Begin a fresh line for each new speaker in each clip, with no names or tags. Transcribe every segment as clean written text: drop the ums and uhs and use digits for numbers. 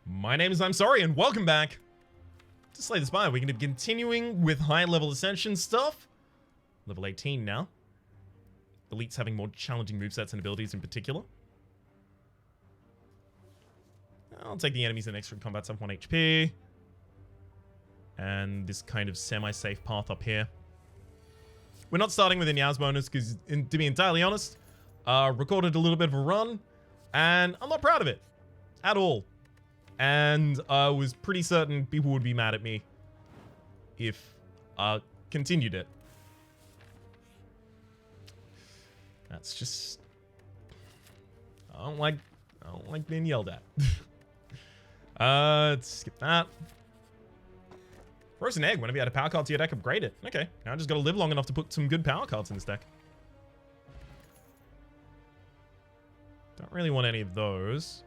My name is I'm Sorry, and welcome back to Slay the Spire. We're going to be continuing with high-level Ascension stuff. Level 18 now. Elite's having more challenging movesets and abilities in particular. I'll take the enemies in extra combat, 71 HP. And this kind of semi-safe path up here. We're not starting with a Nyaz bonus because, to be entirely honest, recorded a little bit of a run, and I'm not proud of it at all. And I was pretty certain people would be mad at me if I continued it. That's just... I don't like being yelled at. Let's skip that. Frozen Egg. Whenever you add a power card to your deck, upgrade it. Okay, now I just gotta live long enough to put some good power cards in this deck. Don't really want any of those.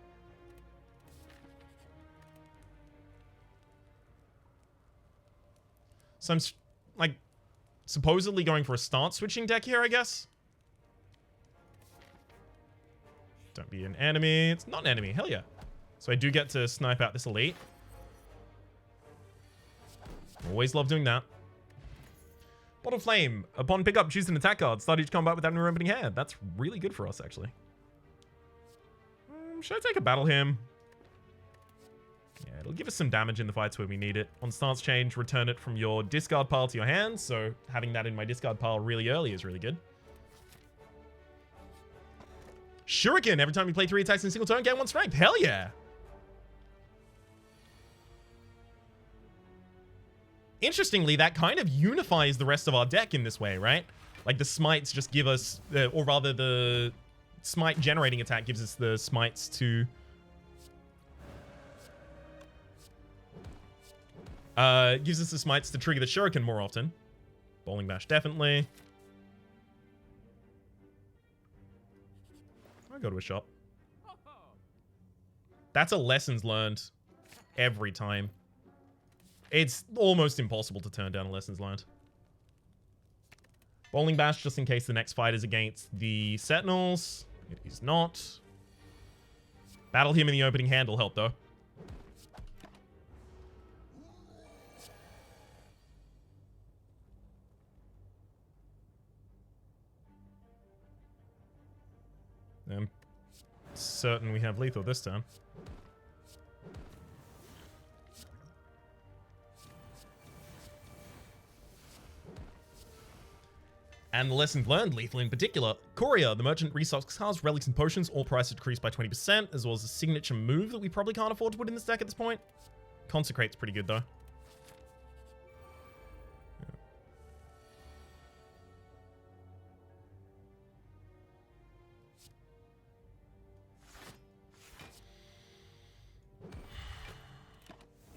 So I'm, like, supposedly going for a start switching deck here, I guess. Don't be an enemy. It's not an enemy. Hell yeah. So I do get to snipe out this elite. Always love doing that. Bottle Flame. Upon pickup, choose an attack card. Start each combat without an opening hand. That's really good for us, actually. Should I take a Battle Hymn? Yeah, it'll give us some damage in the fights where we need it. On stance change, return it from your discard pile to your hand. So having that in my discard pile really early is really good. Shuriken. Every time you play 3 attacks in a single turn, gain 1 strength. Hell yeah. Interestingly, that kind of unifies the rest of our deck in this way, right? Like the smites just give us, or rather the smite generating attack gives us the smites to... gives us the smites to trigger the Shuriken more often. Bowling Bash, definitely. I'll go to a shop. That's a lessons learned every time. It's almost impossible to turn down a lessons learned. Bowling Bash, just in case the next fight is against the Sentinels. It is not. Battle Hymn in the opening hand will help, though. I'm certain we have lethal this time. And the lessons learned, lethal in particular. Courier, the merchant restocks cards, relics, and potions, all prices decreased by 20%, as well as a signature move that we probably can't afford to put in this deck at this point. Consecrate's pretty good, though.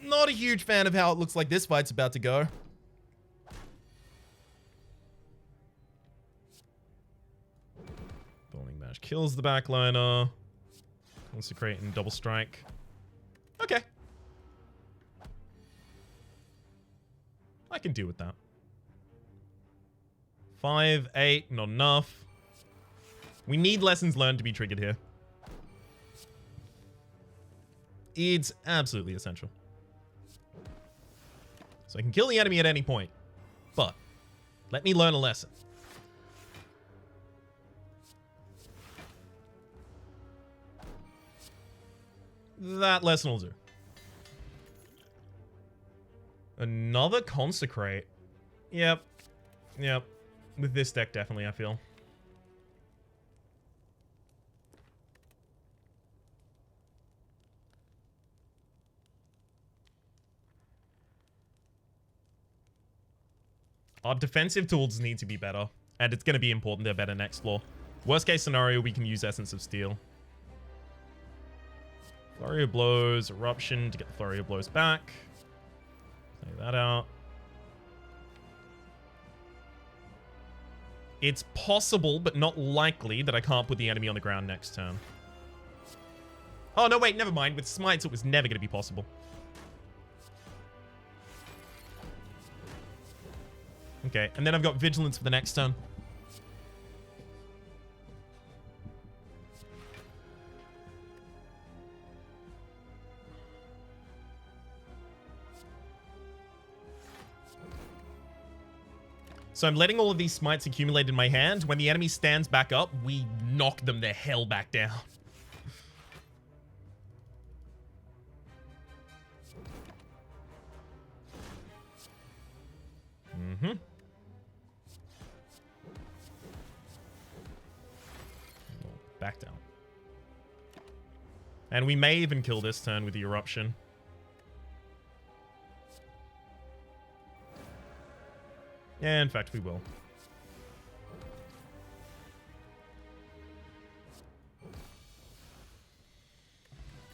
Not a huge fan of how it looks like this fight's about to go. Bowling Bash kills the backliner. Consecrate and double strike. Okay. I can deal with that. 5, 8, not enough. We need lessons learned to be triggered here. It's absolutely essential. So I can kill the enemy at any point. But let me learn a lesson. That lesson will do. Another Consecrate. Yep. Yep. With this deck, definitely, I feel. Our defensive tools need to be better, and it's going to be important they're better next floor. Worst case scenario, we can use Essence of Steel. Flurry of Blows, Eruption to get the Flurry of Blows back. Play that out. It's possible, but not likely, that I can't put the enemy on the ground next turn. Oh, no, wait, never mind. With Smites, it was never going to be possible. Okay, and then I've got Vigilance for the next turn. So I'm letting all of these smites accumulate in my hand. When the enemy stands back up, we knock them the hell back down. Mm-hmm. Back down. And we may even kill this turn with the eruption. Yeah, in fact, we will.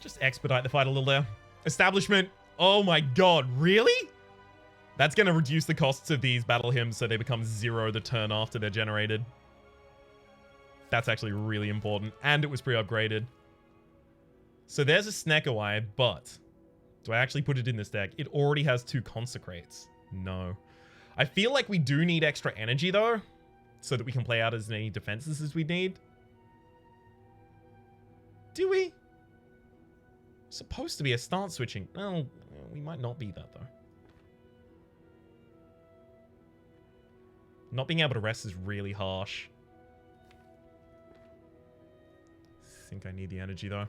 Just expedite the fight a little there. Establishment. Oh my god, really? That's going to reduce the costs of these battle hymns so they become 0 the turn after they're generated. That's actually really important. And it was pre-upgraded. So there's a Snekawai, but do I actually put it in this deck? It already has 2 Consecrates. No. I feel like we do need extra energy, though, so that we can play out as many defenses as we need. Do we? Supposed to be a start switching. Well, we might not be that, though. Not being able to rest is really harsh. I think I need the energy, though.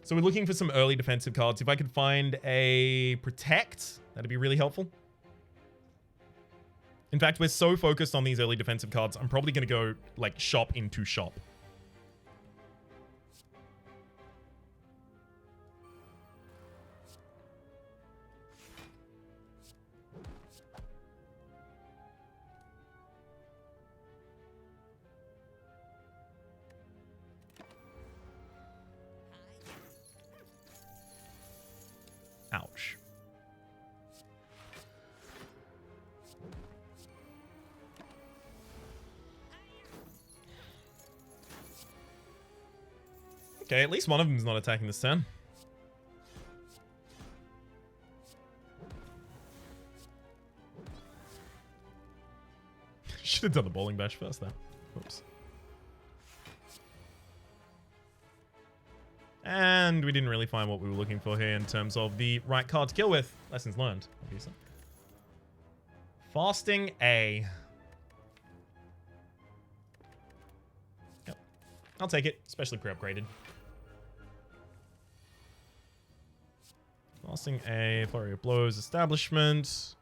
So we're looking for some early defensive cards. If I could find a Protect, that'd be really helpful. In fact, we're so focused on these early defensive cards, I'm probably going to go, like, shop into shop. Ouch. Okay, at least one of them is not attacking this turn. Should have done the bowling bash first, though. Oops. And we didn't really find what we were looking for here in terms of the right card to kill with. Lessons learned, obviously. Fasting A. Yep. I'll take it, especially pre-upgraded. Fasting A, Flurry of Blows, Establishment.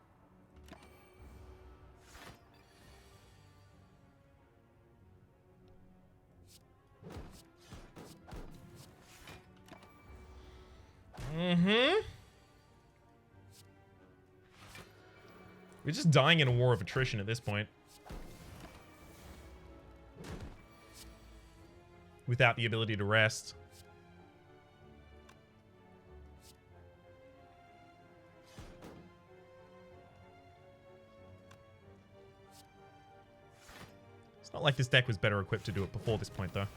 Mm-hmm. We're just dying in a war of attrition at this point. Without the ability to rest. It's not like this deck was better equipped to do it before this point, though.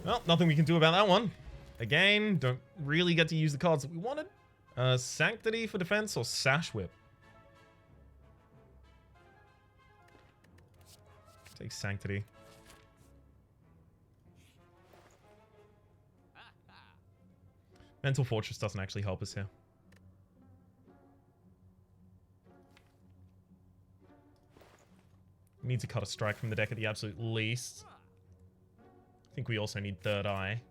Well, nothing we can do about that one. Again, don't really get to use the cards that we wanted. Sanctity for defense or Sash Whip? Take Sanctity. Mental Fortress doesn't actually help us here. We need to cut a strike from the deck at the absolute least. I think we also need Third Eye.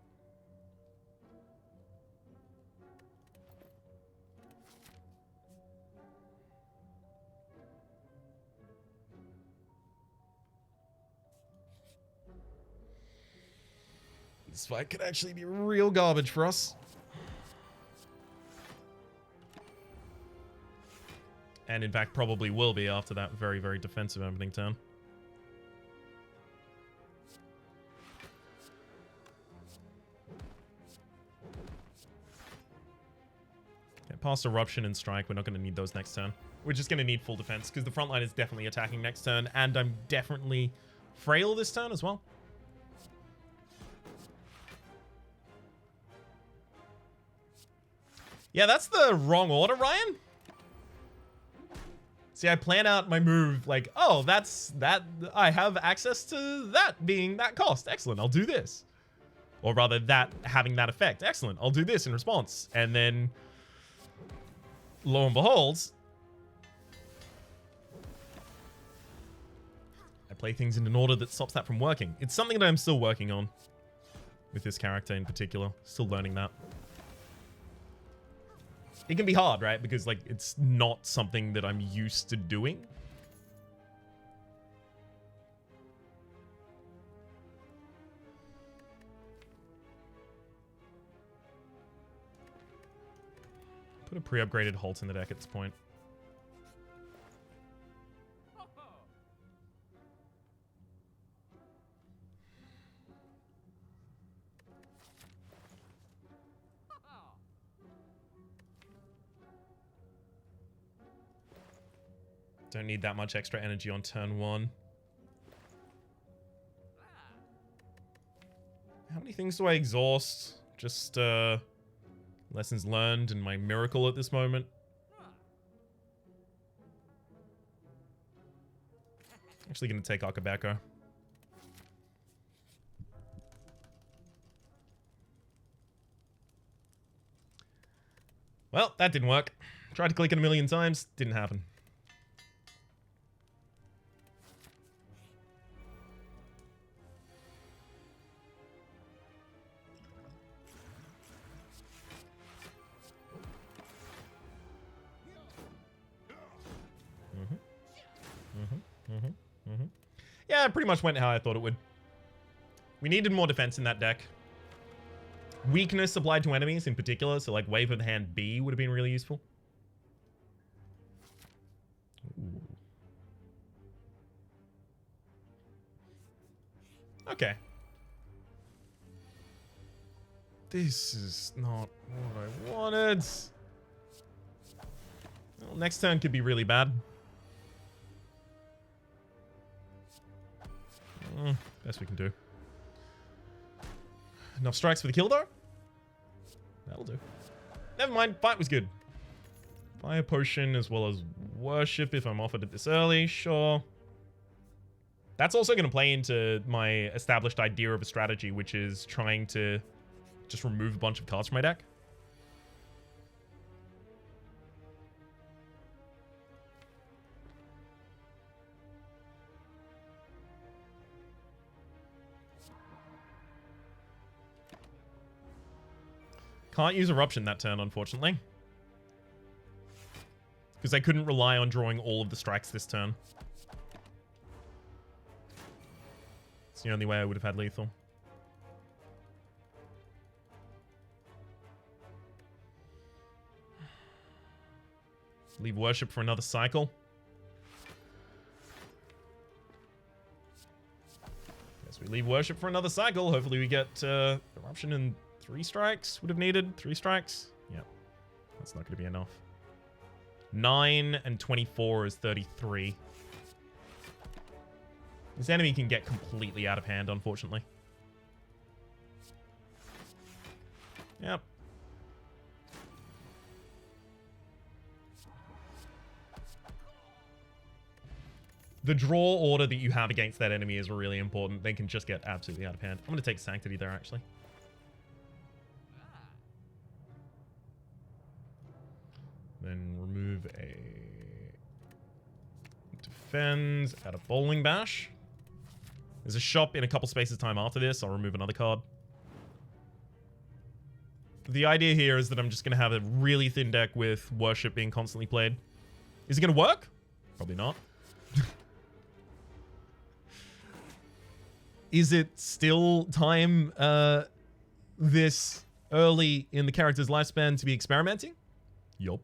This fight could actually be real garbage for us. And in fact, probably will be after that very, very defensive opening turn. Past Eruption and Strike, we're not going to need those next turn. We're just going to need full defense because the front line is definitely attacking next turn, and I'm definitely frail this turn as well. Yeah, that's the wrong order, Ryan. See, I plan out my move like, oh, that's that. I have access to that being that cost. Excellent, I'll do this. Or rather, that having that effect. Excellent, I'll do this in response. And then lo and behold, I play things in an order that stops that from working. It's something that I'm still working on with this character in particular. Still learning that. It can be hard, right? Because, like, it's not something that I'm used to doing. Put a pre-upgraded Halt in the deck at this point. Don't need that much extra energy on turn 1. How many things do I exhaust? Just, lessons learned and my miracle at this moment. Actually gonna take Akabeko. Well, that didn't work. Tried to click it a million times, didn't happen. Yeah, it pretty much went how I thought it would. We needed more defense in that deck. Weakness applied to enemies in particular, so like Wave of the Hand B would have been really useful. Ooh. Okay. This is not what I wanted. Well, next turn could be really bad. Best we can do. Enough strikes for the kill, though? That'll do. Never mind. Fight was good. Fire potion as well as worship if I'm offered it this early. Sure. That's also going to play into my established idea of a strategy, which is trying to just remove a bunch of cards from my deck. Can't use Eruption that turn, unfortunately. Because I couldn't rely on drawing all of the strikes this turn. It's the only way I would have had lethal. Leave Worship for another cycle. Guess we leave Worship for another cycle. Hopefully we get Eruption and 3 strikes would have needed. 3 strikes. Yep. That's not going to be enough. 9 and 24 is 33. This enemy can get completely out of hand, unfortunately. Yep. The draw order that you have against that enemy is really important. They can just get absolutely out of hand. I'm going to take Sanctity there, actually. Then remove a defend, add a Bowling Bash. There's a shop in a couple spaces time after this. I'll remove another card. The idea here is that I'm just going to have a really thin deck with Worship being constantly played. Is it going to work? Probably not. Is it still time this early in the character's lifespan to be experimenting? Yup.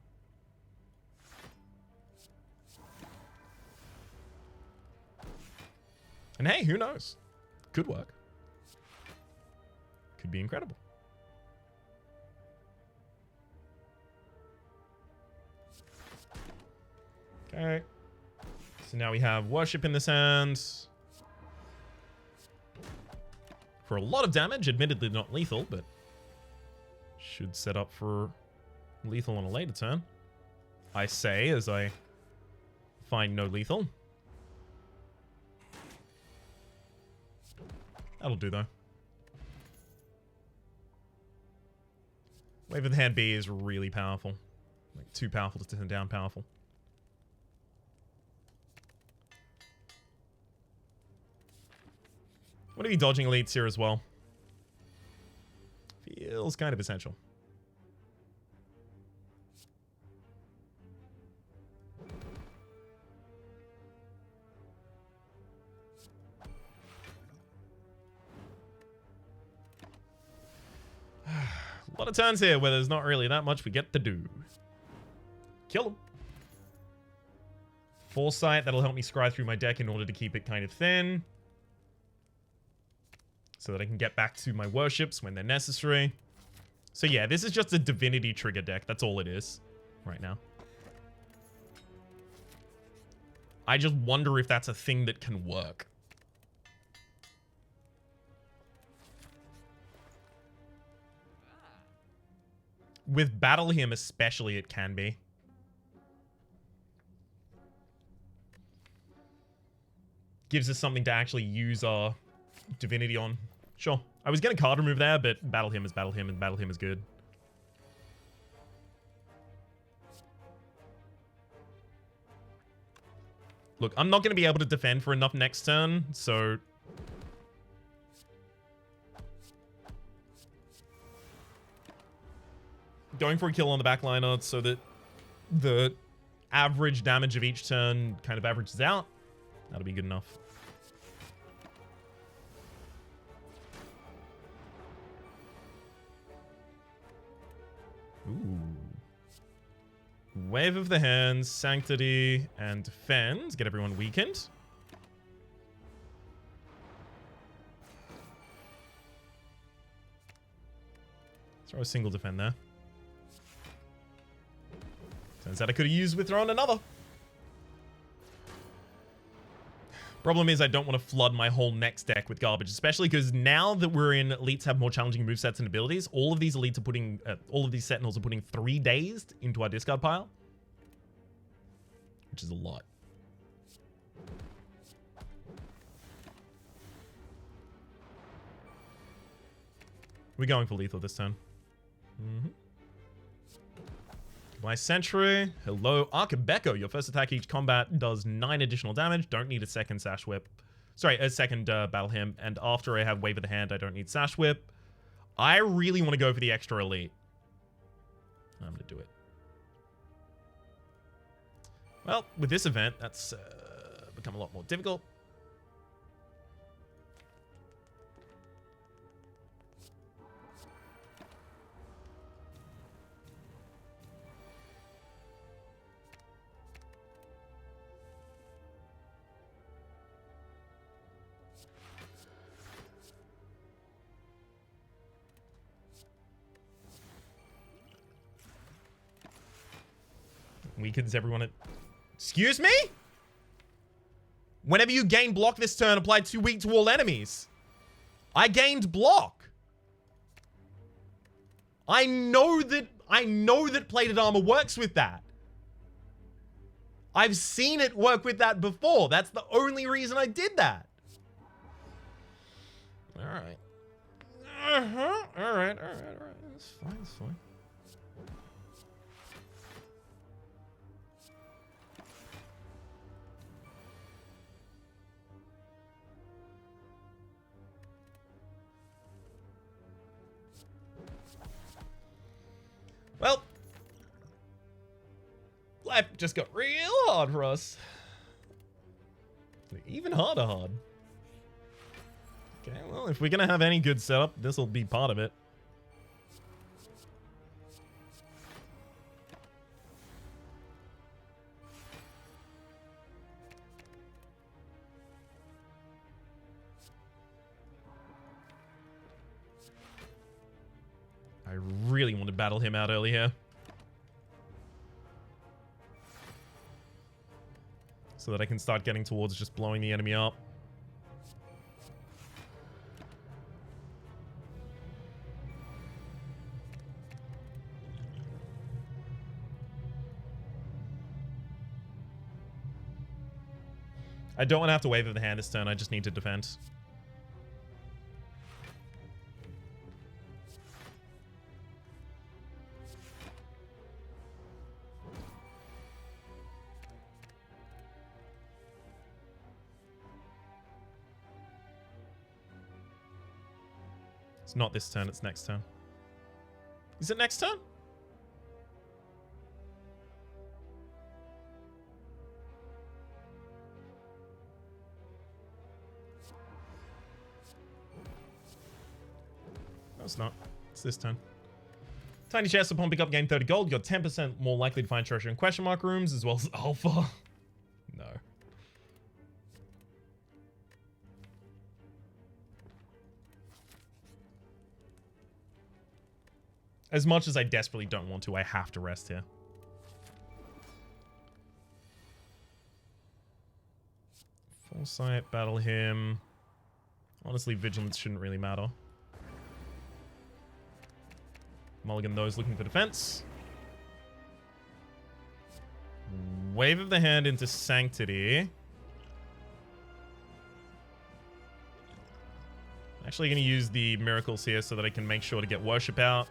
And hey, who knows? Could work. Could be incredible. Okay. So now we have Worship in this hand. For a lot of damage, admittedly not lethal, but should set up for lethal on a later turn. I say as I find no lethal. That'll do, though. Wave of the Hand B is really powerful. Like, too powerful to turn down powerful. What are you dodging elites here as well? Feels kind of essential. A lot of turns here where there's not really that much we get to do. Kill him. Foresight, that'll help me scry through my deck in order to keep it kind of thin. So that I can get back to my worships when they're necessary. So yeah, this is just a divinity trigger deck. That's all it is right now. I just wonder if that's a thing that can work. With Battle Hymn especially, it can be. Gives us something to actually use our divinity on. Sure. I was going to card remove there, but Battle Hymn is Battle Hymn, and Battle Hymn is good. Look, I'm not going to be able to defend for enough next turn, so... going for a kill on the backliner so that the average damage of each turn kind of averages out. That'll be good enough. Ooh. Wave of the Hands, Sanctity, and Defend. Get everyone weakened. Throw a single Defend there. Turns out I could have used Withdraw on another. Problem is I don't want to flood my whole next deck with garbage, especially because now that we're in elites have more challenging movesets and abilities, all of these elites are putting, all of these sentinels are putting 3 dazed into our discard pile, which is a lot. We're going for lethal this turn. My Sentry. Hello, Archibeko. Your first attack each combat does 9 additional damage. Don't need a second Sash Whip. Sorry, a second Battle Hymn. And after I have Wave of the Hand, I don't need Sash Whip. I really want to go for the extra elite. I'm going to do it. Well, with this event, that's become a lot more difficult. Weakens everyone at... Excuse me? Whenever you gain block this turn, apply 2 weak to all enemies. I gained block. I know that plated armor works with that. I've seen it work with that before. That's the only reason I did that. All right. All right. That's fine, that's fine. Well, life just got real hard for us. Even harder hard. Okay, well, if we're gonna have any good setup, this will be part of it. I really want to battle him out early here. So that I can start getting towards just blowing the enemy up. I don't want to have to wave of the hand this turn. I just need to defend. It's not this turn, it's next turn. Is it next turn? No, it's not. It's this turn. Tiny chest upon pickup, gain 30 gold. You're 10% more likely to find treasure in question mark rooms as well as alpha. No. As much as I desperately don't want to, I have to rest here. Foresight, battle him. Honestly, vigilance shouldn't really matter. Mulligan those looking for defense. Wave of the hand into Sanctity. Actually going to use the miracles here so that I can make sure to get worship out.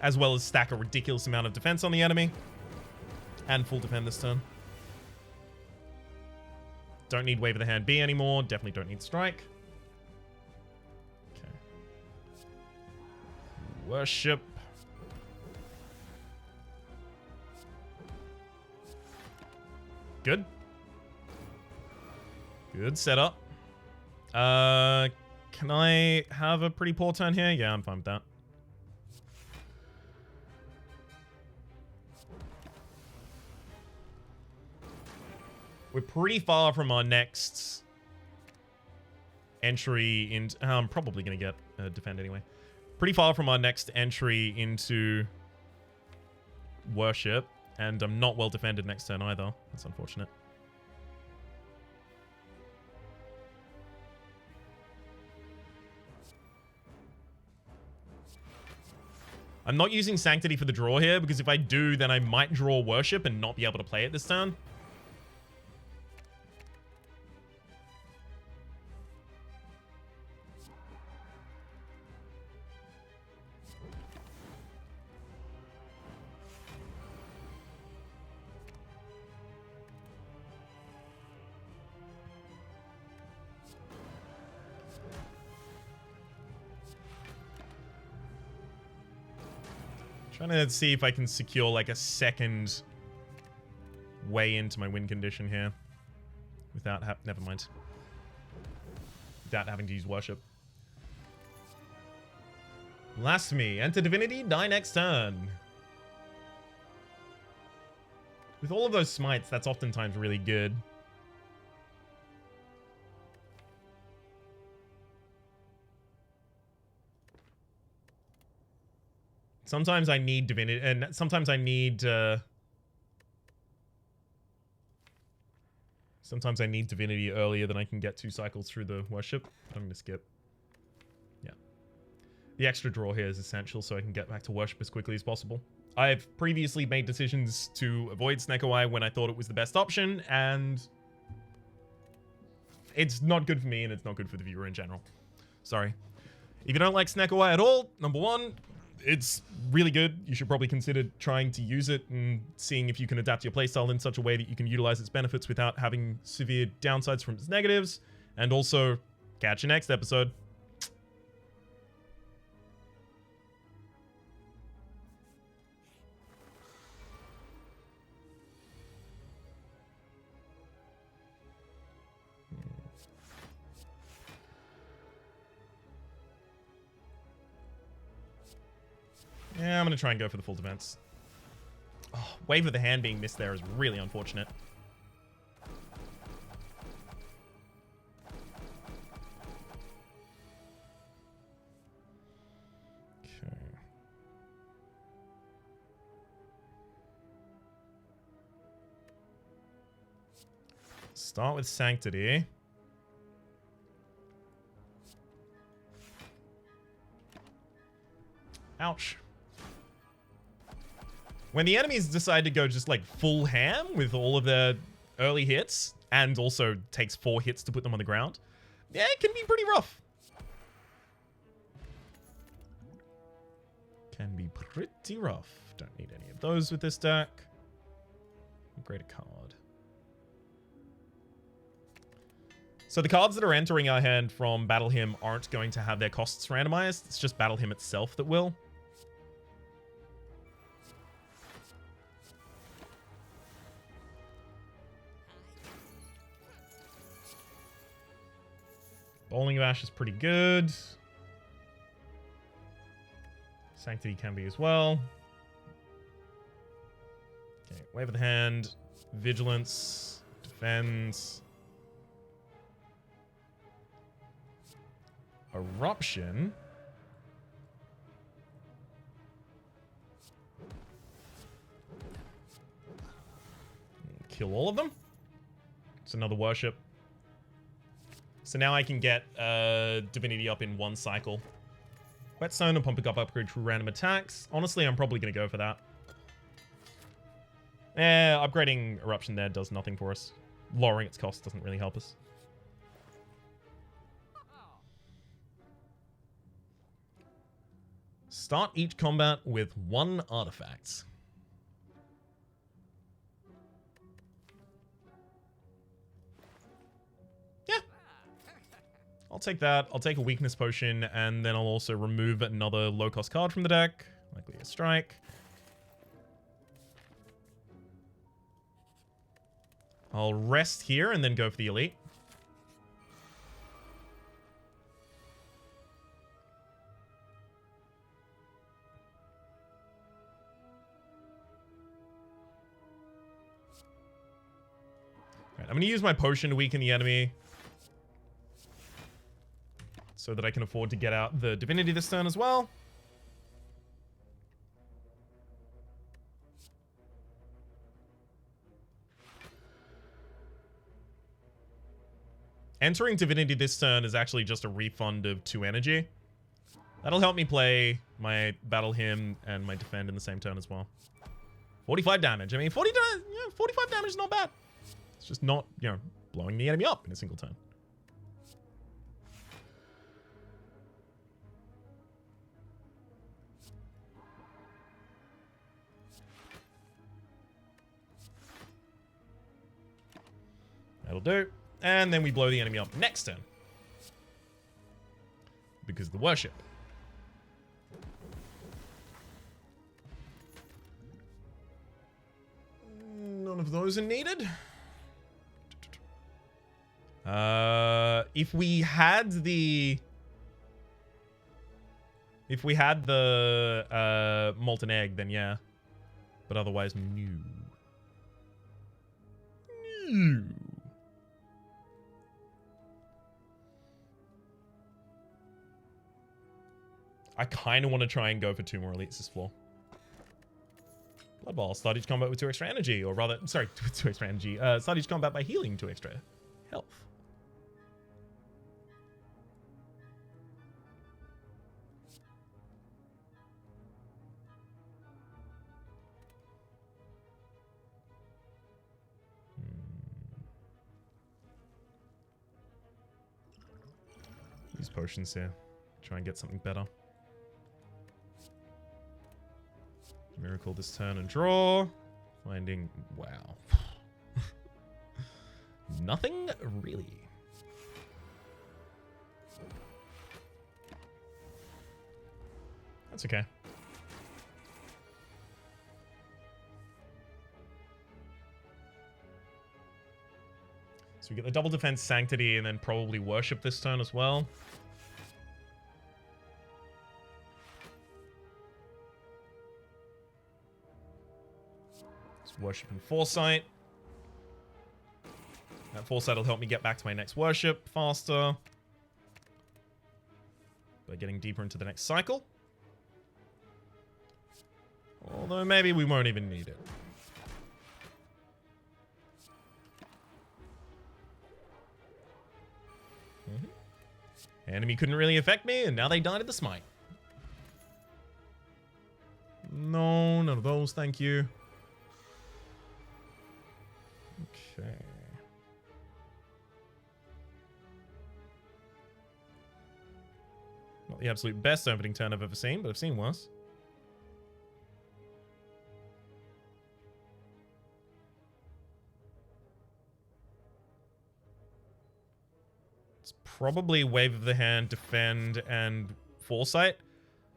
As well as stack a ridiculous amount of defense on the enemy. And full defend this turn. Don't need wave of the hand B anymore. Definitely don't need strike. Okay. Worship. Good. Good setup. Can I have a pretty poor turn here? Yeah, I'm fine with that. We're pretty far from our next entry into... I'm probably going to get defend anyway. Pretty far from our next entry into worship. And I'm not well defended next turn either. That's unfortunate. I'm not using Sanctity for the draw here, because if I do, then I might draw worship and not be able to play it this turn. Trying to see if I can secure like a second way into my win condition here without never mind. Without having to use worship. Blasphemy. Enter divinity, die next turn. With all of those smites, that's oftentimes really good. Sometimes I need divinity, and sometimes I need divinity earlier than I can get 2 cycles through the worship. I'm going to skip. Yeah. The extra draw here is essential so I can get back to worship as quickly as possible. I've previously made decisions to avoid Snake-Eye when I thought it was the best option, and it's not good for me and it's not good for the viewer in general. Sorry. If you don't like Snake-Eye at all, number one, it's really good. You should probably consider trying to use it and seeing if you can adapt your playstyle in such a way that you can utilize its benefits without having severe downsides from its negatives. And also, catch you next episode. Yeah, I'm going to try and go for the full defense. Oh, wave of the hand being missed there is really unfortunate. Okay. Start with Sanctity. Ouch. When the enemies decide to go just like full ham with all of their early hits and also takes 4 hits to put them on the ground, yeah, it can be pretty rough. Can be pretty rough. Don't need any of those with this deck. Upgrade a card. So the cards that are entering our hand from Battle Hymn aren't going to have their costs randomized. It's just Battle Hymn itself that will. Bowling Bash is pretty good. Sanctity can be as well. Okay, Wave of the Hand, Vigilance, Defends. Eruption. Kill all of them. It's another worship. So now I can get Divinity up in one cycle. Whetstone and Pumping Up upgrade through random attacks. Honestly, I'm probably going to go for that. Upgrading Eruption there does nothing for us. Lowering its cost doesn't really help us. Start each combat with 1 artifact. Yeah. I'll take that. I'll take a weakness potion, and then I'll also remove another low-cost card from the deck. Likely a strike. I'll rest here and then go for the elite. Right, I'm going to use my potion to weaken the enemy so that I can afford to get out the divinity this turn as well. Entering divinity this turn is actually just a refund of 2 energy. That'll help me play my Battle Hymn and my Defend in the same turn as well. 45 damage. I mean, 45 damage is not bad. It's just not, blowing the enemy up in a single turn. That'll do. And then we blow the enemy up next turn. Because of the worship. None of those are needed. If we had the molten egg, then yeah. But otherwise, no. No. I kind of want to try and go for 2 more elites this floor. Blood Bowl. Start each combat with 2 extra energy. Or rather, sorry, 2 extra energy. Start each combat by healing 2 extra health. Use potions here. Try and get something better. Miracle this turn and draw. Finding... Wow. Nothing really. That's okay. So we get the double defense Sanctity and then probably Worship this turn as well. Worship and Foresight. That Foresight will help me get back to my next Worship faster. By getting deeper into the next cycle. Although maybe we won't even need it. Enemy couldn't really affect me, and now they died at the smite. No, none of those, thank you. Okay. Not the absolute best opening turn I've ever seen, but I've seen worse. It's probably Wave of the Hand, Defend, and Foresight.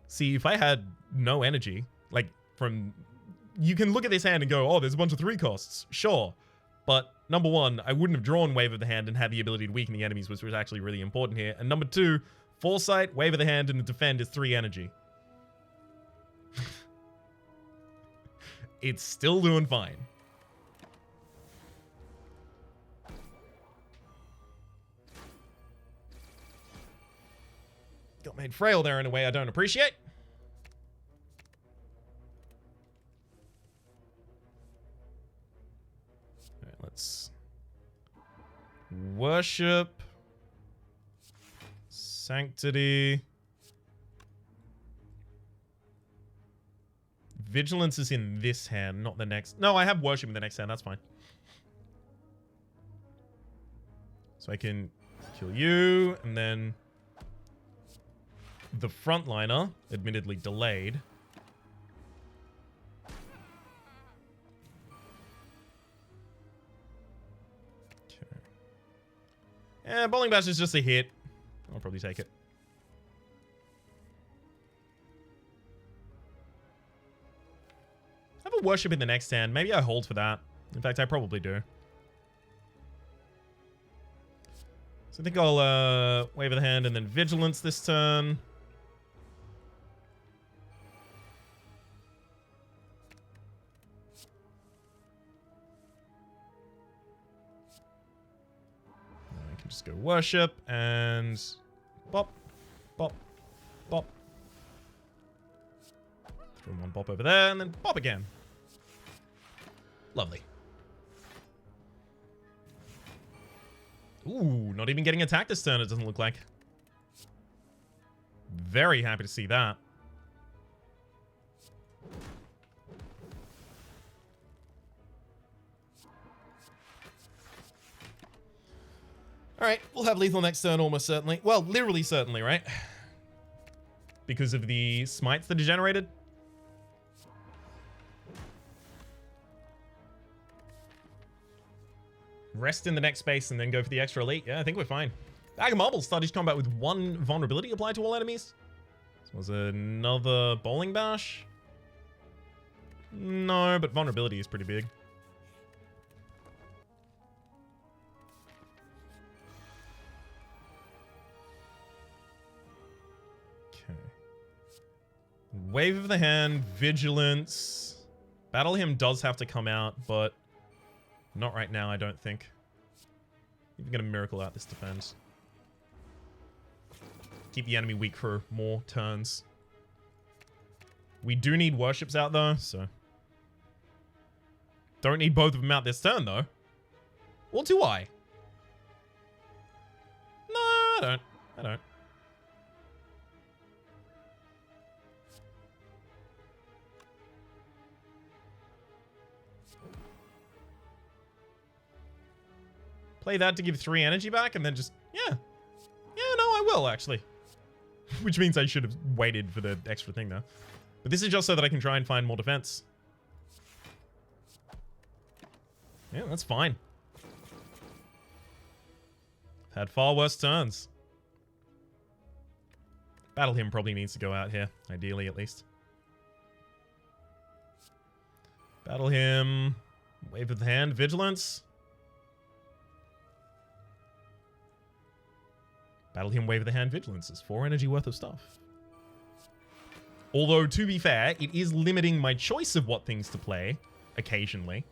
See, if I had no energy, like from... You can look at this hand and go, oh, there's a bunch of 3 costs. Sure. But number 1, I wouldn't have drawn Wave of the Hand and had the ability to weaken the enemies, which was actually really important here. And number 2, Foresight, Wave of the Hand, and Defend is 3 energy. It's still doing fine. Got made frail there in a way I don't appreciate. All right, let's worship, sanctity. Vigilance is in this hand, not the next. No, I have worship in the next hand. That's fine. So I can kill you, and then the frontliner, admittedly delayed. Okay. Yeah, Bowling Bash is just a hit. I'll probably take it. I have a worship in the next hand. Maybe I hold for that. In fact, I probably do. So I think I'll Wave of the Hand and then Vigilance this turn. I can just go worship and bop, bop, bop. Throw one bop over there and then bop again. Lovely. Ooh, not even getting attacked this turn, it doesn't look like. Very happy to see that. Alright, we'll have lethal next turn almost certainly. Well, literally certainly, right? Because of the smites that are generated. Rest in the next space and then go for the extra elite. Yeah, I think we're fine. Bag of Marbles started combat with 1 vulnerability applied to all enemies. This was another Bowling Bash. No, but vulnerability is pretty big. Okay. Wave of the Hand, Vigilance. Battle Hymn does have to come out, but not right now, I don't think. Even gonna miracle out this defense. Keep the enemy weak for more turns. We do need worships out though, so. Don't need both of them out this turn though. Or do I? No, I don't. I don't. Play that to give 3 energy back and then just, yeah. Yeah, no, I will actually. Which means I should have waited for the extra thing though. But this is just so that I can try and find more defense. Yeah, that's fine. Had far worse turns. Battle Hymn probably needs to go out here, ideally at least. Battle Hymn, Wave of the Hand, Vigilance. Battle Hymn, Wave of the Hand, Vigilance is 4 energy worth of stuff. Although, to be fair, it is limiting my choice of what things to play, occasionally.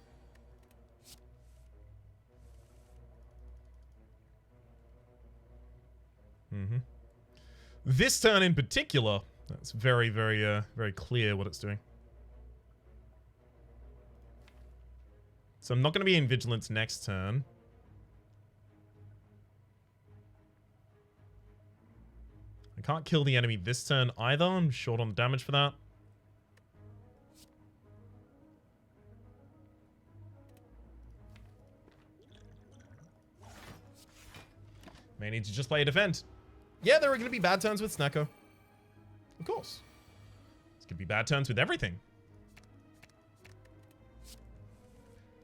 This turn in particular, that's very, very, very clear what it's doing. So I'm not going to be in Vigilance next turn. I can't kill the enemy this turn either. I'm short on the damage for that. May need to just play a defend. Yeah, there are going to be bad turns with Snecko. Of course. It's going to be bad turns with everything.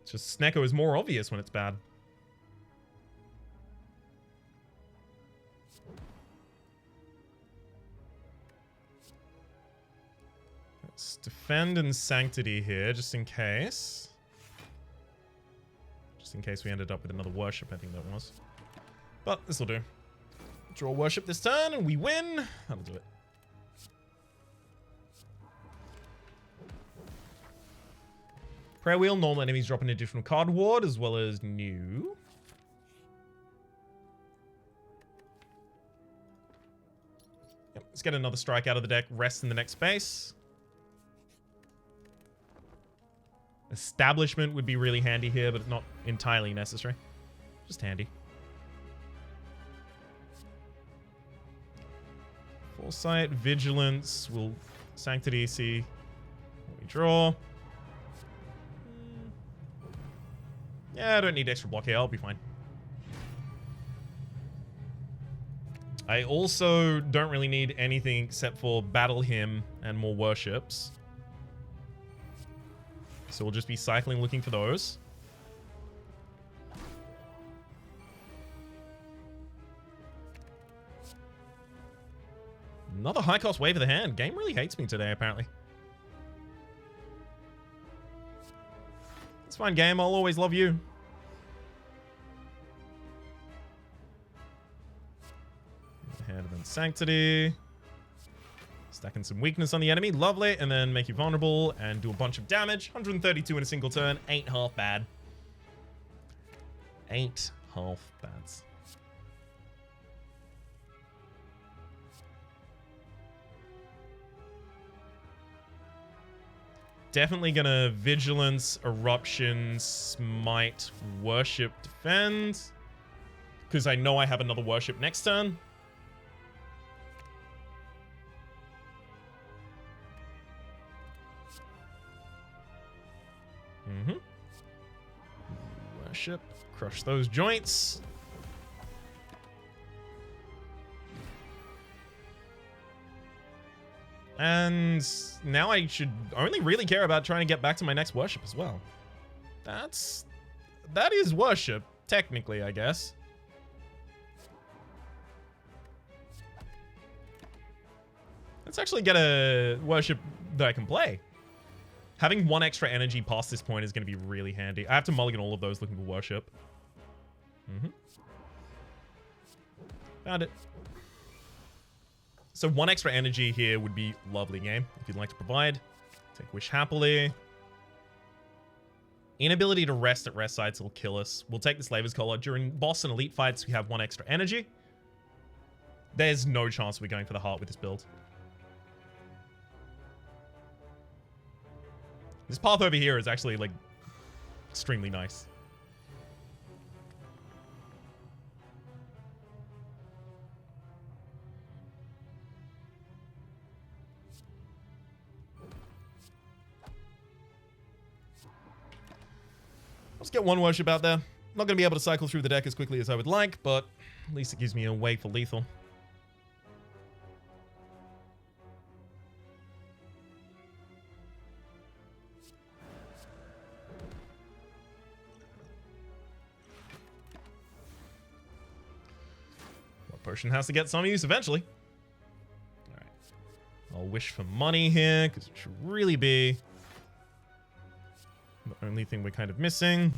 It's just Snecko is more obvious when it's bad. Let's defend in Sanctity here, just in case. Just in case we ended up with another worship, I think that was. But this will do. Draw worship this turn, and we win. That'll do it. Prayer Wheel, normal enemies drop an additional card ward, as well as new. Yep, let's get another strike out of the deck. Rest in the next space. Establishment would be really handy here, but not entirely necessary. Just handy. Foresight, Vigilance, will Sanctity, see what we draw. Yeah, I don't need extra block here, I'll be fine. I also don't really need anything except for Battle Hymn and more worships. So we'll just be cycling looking for those. Another high cost wave of the hand. Game really hates me today, apparently. It's fine, game. I'll always love you. Hand of Sanctity. Stacking some weakness on the enemy. Lovely. And then make you vulnerable and do a bunch of damage. 132 in a single turn. Ain't half bad. Ain't half bad. Definitely gonna Vigilance, Eruption, Smite, Worship, Defend. Because I know I have another Worship next turn. Worship. Crush those joints. And now I should only really care about trying to get back to my next worship as well. That is worship, technically, I guess. Let's actually get a worship that I can play. Having one extra energy past this point is going to be really handy. I have to mulligan all of those looking for worship. Found it. So one extra energy here would be lovely, game. If you'd like to provide. Take Wish happily. Inability to rest at rest sites will kill us. We'll take the Slaver's Collar. During boss and elite fights, we have one extra energy. There's no chance we're going for the heart with this build. This path over here is actually, like, extremely nice. Let's get one worship out there. Not going to be able to cycle through the deck as quickly as I would like, but at least it gives me a way for lethal. Potion has to get some use eventually. Alright. I'll wish for money here, because it should really be the only thing we're kind of missing.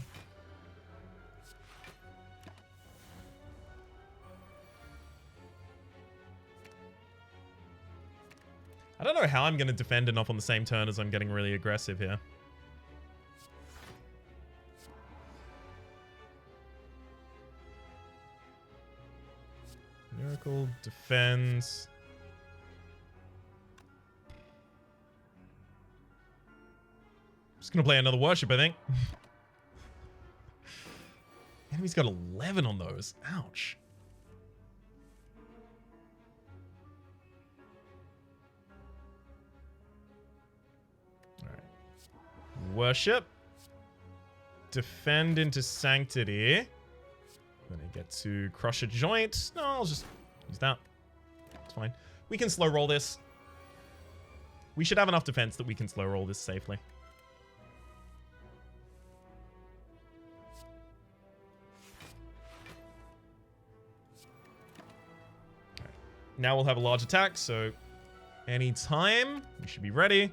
I don't know how I'm going to defend enough on the same turn as I'm getting really aggressive here. Miracle, defends. Just gonna play another worship, I think. Enemy's got 11 on those. Ouch. Alright. Worship. Defend into Sanctity. Then I get to crush a joint. No, I'll just use that. It's fine. We can slow roll this. We should have enough defense that we can slow roll this safely. Now we'll have a large attack, so anytime we should be ready.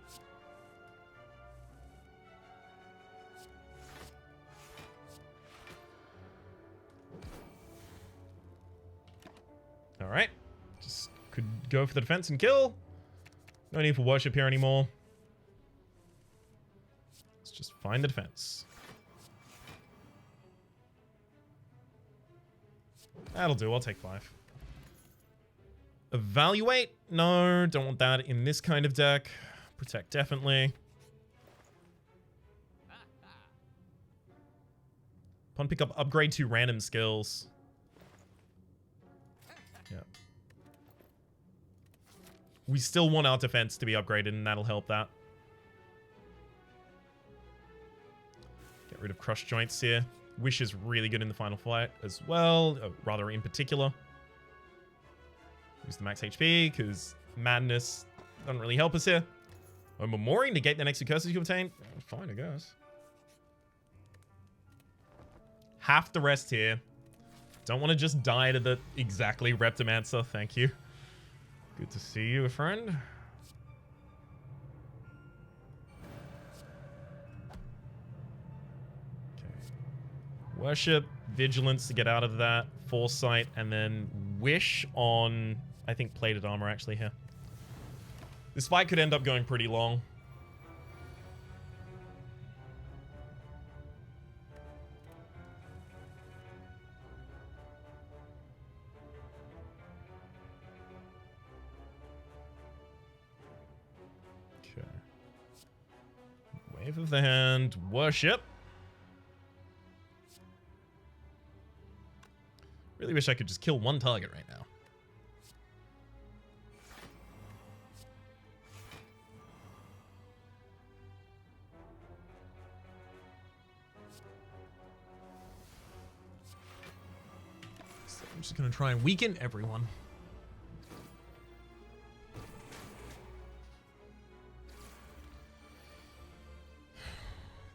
All right, just could go for the defense and kill. No need for worship here anymore. Let's just find the defense. That'll do. I'll take 5. Evaluate? No, don't want that in this kind of deck. Protect, definitely. Upon pickup, upgrade to random skills. Yeah. We still want our defense to be upgraded, and that'll help that. Get rid of crush joints here. Wish is really good in the final fight as well, rather in particular. Use the max HP, because madness doesn't really help us here. Oh, Memory, negate the next 2 curses you obtain. Fine, I guess. Half the rest here. Don't want to just die to the exactly Reptomancer. Thank you. Good to see you, friend. Okay. Worship, Vigilance to get out of that, Foresight, and then Wish on, I think, Plated Armor actually here. This fight could end up going pretty long. Okay. Wave of the hand, Worship. Really wish I could just kill one target right now. So I'm just going to try and weaken everyone.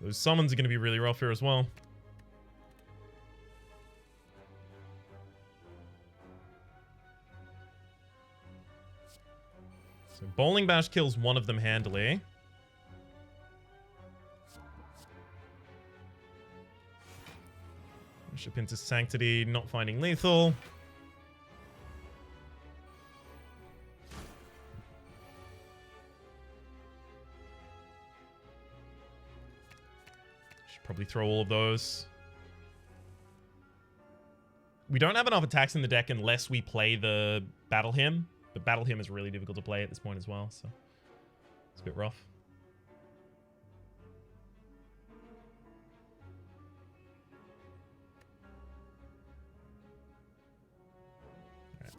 Those summons are going to be really rough here as well. So Bowling Bash kills one of them handily. Worship into Sanctity, not finding lethal. Should probably throw all of those. We don't have enough attacks in the deck unless we play the Battle Hymn. But Battle Hymn is really difficult to play at this point as well, so it's a bit rough. All right.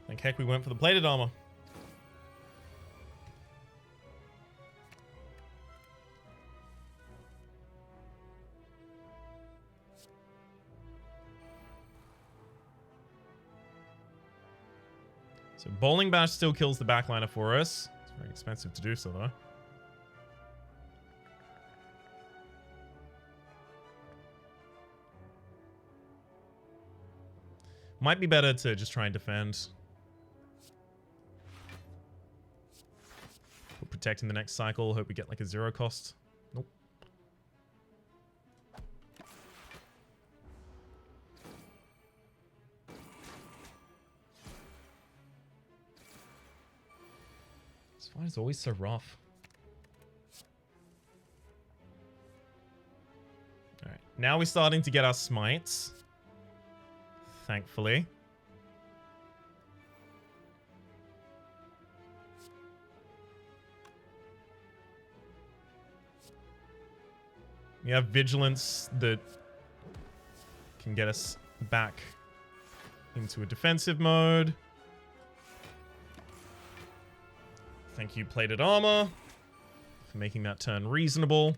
Thank heck we went for the Plated Armor. So Bowling Bash still kills the backliner for us. It's very expensive to do so, though. Might be better to just try and defend. We'll protect in the next cycle. Hope we get like a 0 cost. Nope. Why is it always so rough? Alright, now we're starting to get our smites. Thankfully. We have Vigilance that can get us back into a defensive mode. Thank you, Plated Armor, for making that turn reasonable.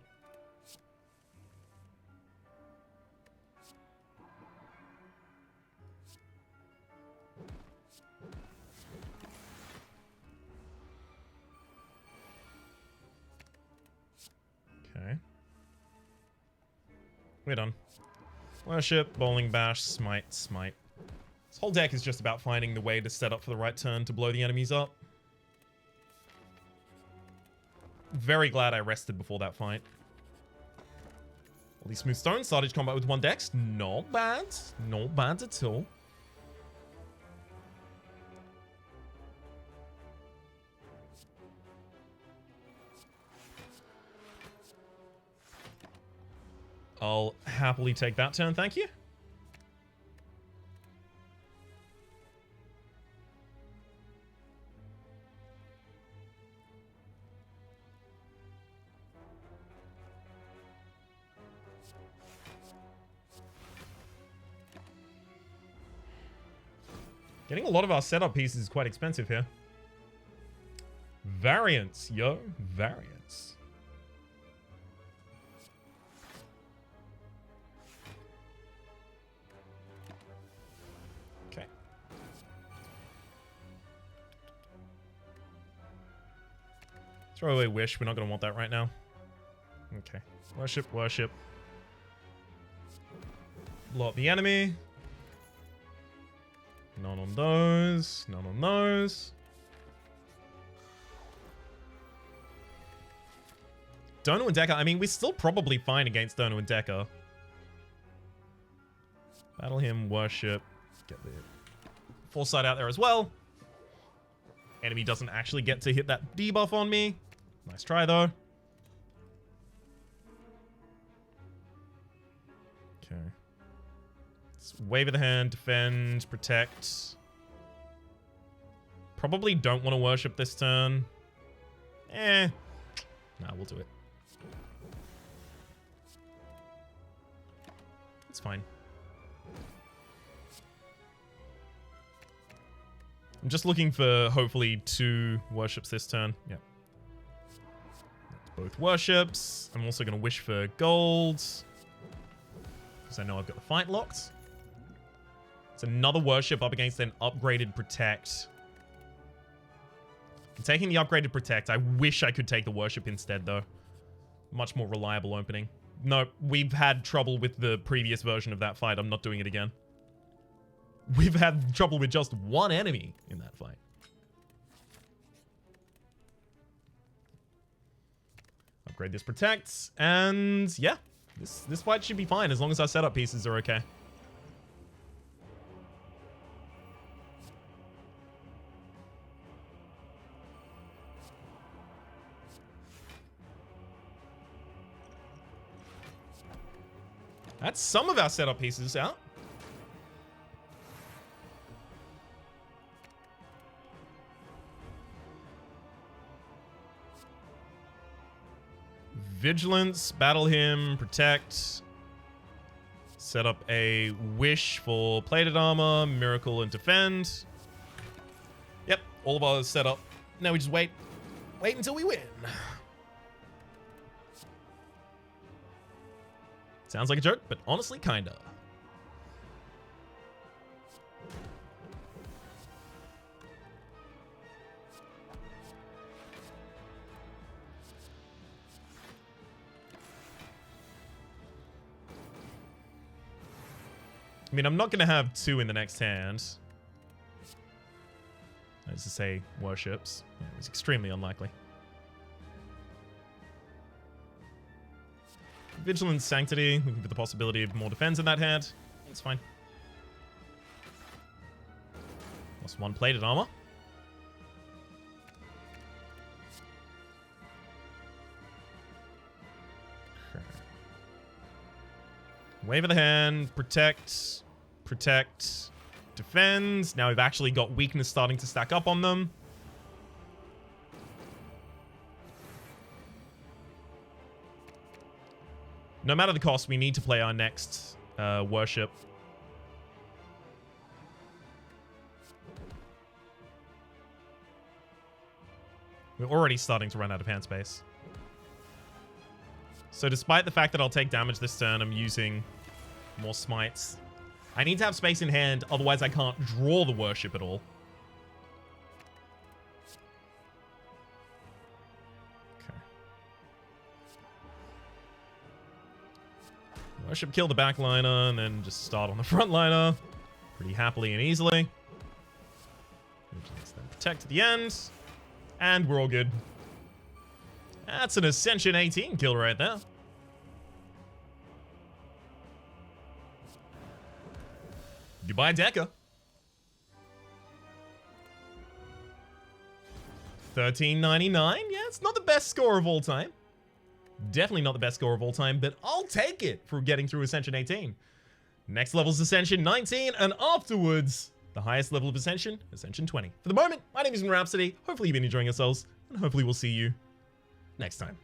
Okay. We're done. Worship, Bowling Bash, Smite, Smite. This whole deck is just about finding the way to set up for the right turn to blow the enemies up. Very glad I rested before that fight. All these smooth stones started combat with 1 dex. Not bad. Not bad at all. I'll happily take that turn, thank you. Getting a lot of our setup pieces is quite expensive here. Variants, yo. Variants. Okay. Throw away Wish. We're not going to want that right now. Okay. Worship, worship. Blow up the enemy. None on those. None on those. Dono and Decker. I mean, we're still probably fine against Dono and Decker. Battle him, worship. Get the Foresight out there as well. Enemy doesn't actually get to hit that debuff on me. Nice try, though. Okay. Wave of the hand, defend, protect. Probably don't want to worship this turn. Nah, we'll do it. It's fine. I'm just looking for, hopefully, 2 worships this turn. Yep. Both worships. I'm also going to wish for gold. Because I know I've got the fight locked. It's another worship up against an upgraded protect. I'm taking the upgraded protect. I wish I could take the worship instead, though. Much more reliable opening. No, we've had trouble with the previous version of that fight. I'm not doing it again. We've had trouble with just 1 enemy in that fight. Upgrade this protect. And yeah, this fight should be fine as long as our setup pieces are okay. That's some of our setup pieces out. Vigilance, battle him, protect. Set up a wish for plated armor, miracle, and defend. Yep, all of ours set up. Now we just wait. Wait until we win. Sounds like a joke, but honestly, kinda. I mean, I'm not going to have 2 in the next hand. As to say, worships. Yeah, it was extremely unlikely. Vigilance, Sanctity, looking for the possibility of more defense in that hand. It's fine. Lost 1 plated armor. Okay. Wave of the hand, protect, protect, defend. Now we've actually got weakness starting to stack up on them. No matter the cost, we need to play our next worship. We're already starting to run out of hand space. So despite the fact that I'll take damage this turn, I'm using more smites. I need to have space in hand, otherwise I can't draw the worship at all. I should kill the backliner and then just start on the frontliner pretty happily and easily. Then protect at the end. And we're all good. That's an Ascension 18 kill right there. Goodbye, Decker. 1399. Yeah, it's not the best score of all time. Definitely not the best score of all time, but I'll take it for getting through Ascension 18. Next level's Ascension 19, and afterwards, the highest level of Ascension, Ascension 20. For the moment, my name is Rhapsody. Hopefully you've been enjoying yourselves, and hopefully we'll see you next time.